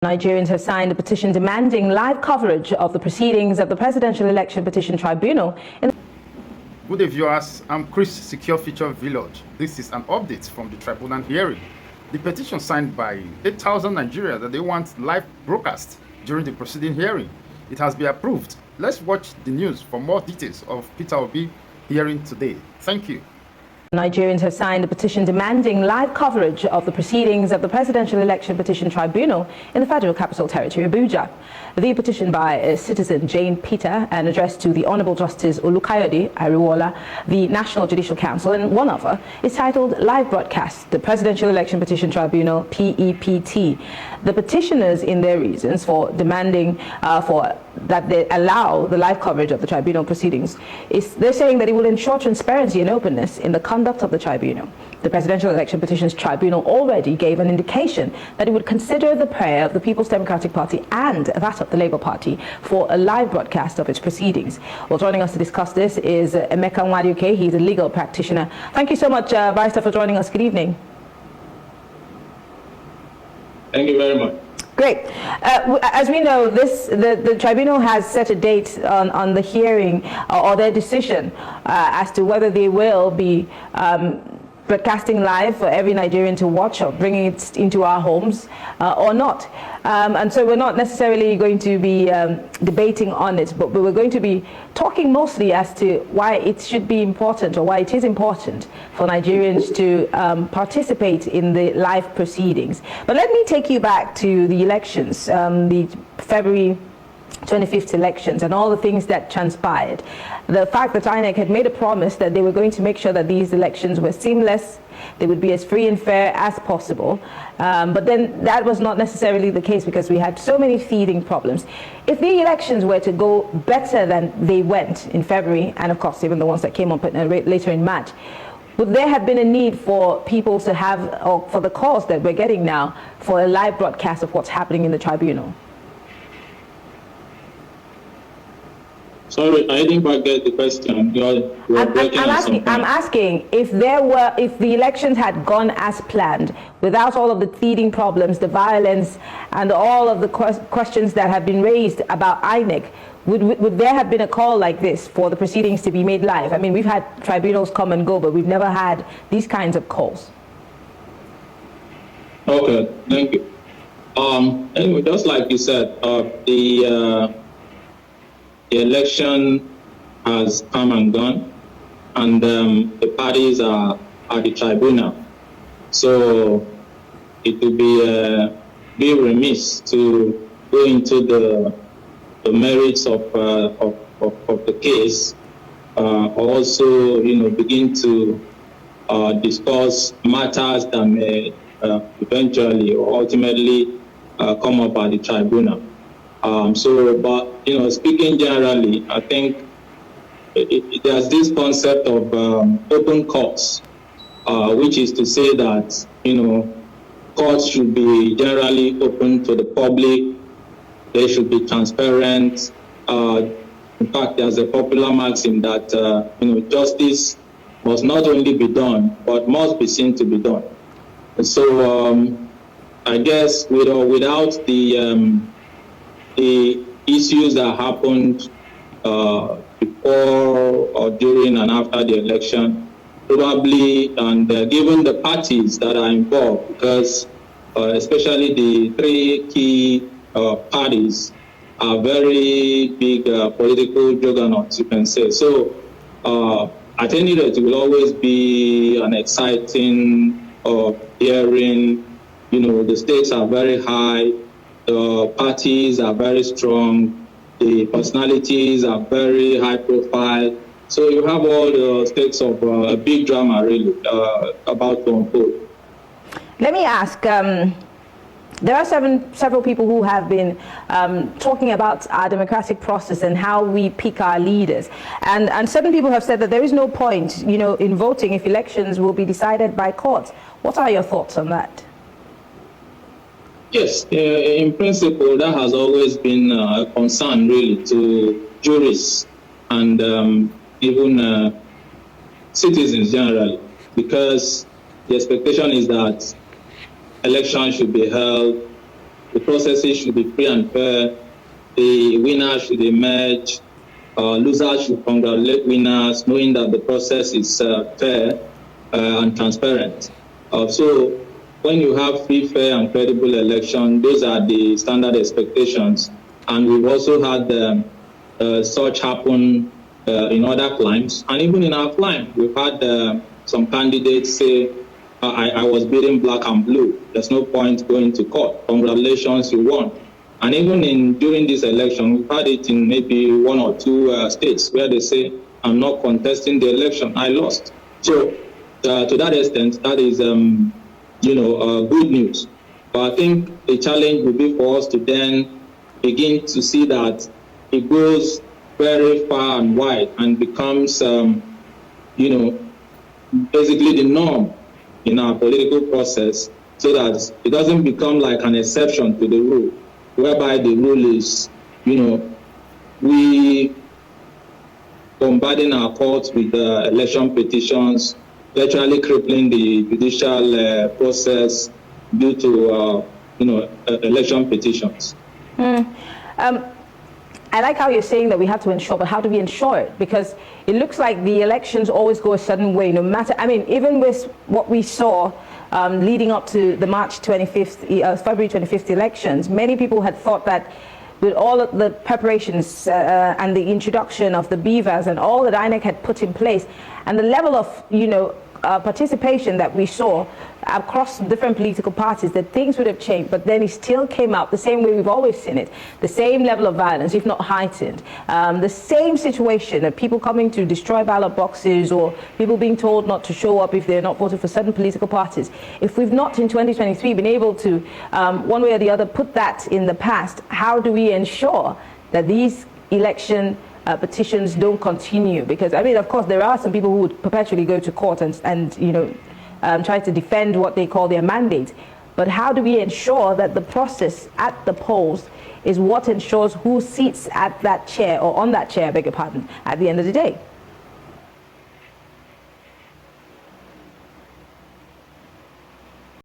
Nigerians have signed a petition demanding live coverage of the proceedings of the Presidential Election Petition Tribunal. Good day, viewers. I'm Chris, Secure Future Village. This is an update from the Tribunal hearing. The petition signed by 8,000 Nigerians that they want live broadcast during the proceeding hearing. It has been approved. Let's watch the news for more details of Peter Obi hearing today. Thank you. Nigerians have signed a petition demanding live coverage of the proceedings of the Presidential Election Petition Tribunal in the Federal Capital Territory, Abuja. The petition by citizen Jane Peter and addressed to the Honorable Justice Olukayode Ariwola, the National Judicial Council, and one other, is titled Live Broadcast, the Presidential Election Petition Tribunal, PEPT. The petitioners, in their reasons for demanding that they allow the live coverage of the tribunal proceedings, they're saying that it will ensure transparency and openness in the conduct of the tribunal. The Presidential Election Petitions Tribunal already gave an indication that it would consider the prayer of the People's Democratic Party and that of the Labour Party for a live broadcast of its proceedings. Well, joining us to discuss this is Emeka Nwadioke. He's a legal practitioner. Thank you so much, Barrister, for joining us. Good evening. Thank you very much. Great. As we know, the tribunal has set a date on the hearing or their decision as to whether they will be broadcasting live for every Nigerian to watch or bringing it into our homes or not. And so we're not necessarily going to be debating on it, but we're going to be talking mostly as to why it should be important or why it is important for Nigerians to participate in the live proceedings. But let me take you back to the elections, the February 25th elections and all the things that transpired. The fact that INEC had made a promise that they were going to make sure that these elections were seamless, they would be as free and fair as possible. But then that was not necessarily the case because we had so many feeding problems. If the elections were to go better than they went in February, and of course even the ones that came up later in March, would there have been a need for people to have, or for the calls that we're getting now, for a live broadcast of what's happening in the tribunal? Sorry, I didn't quite get the question. I'm asking if the elections had gone as planned, without all of the feeding problems, the violence, and all of the questions that have been raised about INEC, would there have been a call like this for the proceedings to be made live? I mean, we've had tribunals come and go, but we've never had these kinds of calls. Okay, thank you. Anyway, just like you said, the election has come and gone, and the parties are at the tribunal. So it would be remiss to go into the merits of the case, also, begin to discuss matters that may eventually or ultimately come up at the tribunal. But speaking generally, I think there's this concept of open courts, which is to say that courts should be generally open to the public. They should be transparent. In fact, there's a popular maxim that justice must not only be done, but must be seen to be done. And so I guess without the issues that happened before or during and after the election, probably, and given the parties that are involved, because especially the three key parties are very big political juggernauts, you can say. So at any rate, it will always be an exciting hearing. The stakes are very high. The parties are very strong, the personalities are very high profile. So you have all the stakes of a big drama really about to unfold. Let me ask, there are several people who have been talking about our democratic process and how we pick our leaders. And certain people have said that there is no point, in voting if elections will be decided by courts. What are your thoughts on that? Yes, in principle, that has always been a concern, really, to jurists and even citizens generally, because the expectation is that elections should be held the processes should be free and fair, the winners should emerge, losers should congratulate winners, knowing that the process is fair and transparent. So when you have free, fair, and credible election, those are the standard expectations. And we've also had such happen in other climes. And even in our climb, we've had some candidates say, I was beaten black and blue. There's no point going to court. Congratulations, you won. And even during this election, we've had it in maybe one or two states where they say, I'm not contesting the election, I lost. So to that extent, that is, good news. But I think the challenge will be for us to then begin to see that it goes very far and wide and becomes, basically the norm in our political process, so that it doesn't become like an exception to the rule, whereby the rule is, we bombarding our courts with election petitions, virtually crippling the judicial process due to, election petitions. I like how you're saying that we have to ensure, but how do we ensure it? Because it looks like the elections always go a certain way, no matter, even with what we saw leading up to the February 25th elections, many people had thought that with all of the preparations and the introduction of the beavers and all that INEC had put in place, and the level of, participation that we saw across different political parties, that things would have changed, but then it still came out the same way we've always seen it, the same level of violence, if not heightened, the same situation of people coming to destroy ballot boxes or people being told not to show up if they're not voting for certain political parties. If we've not in 2023 been able to, one way or the other, put that in the past, how do we ensure that these election petitions don't continue? Because of course there are some people who would perpetually go to court and try to defend what they call their mandate, but how do we ensure that the process at the polls is what ensures who sits at that chair, or on that chair, I beg your pardon, at the end of the day?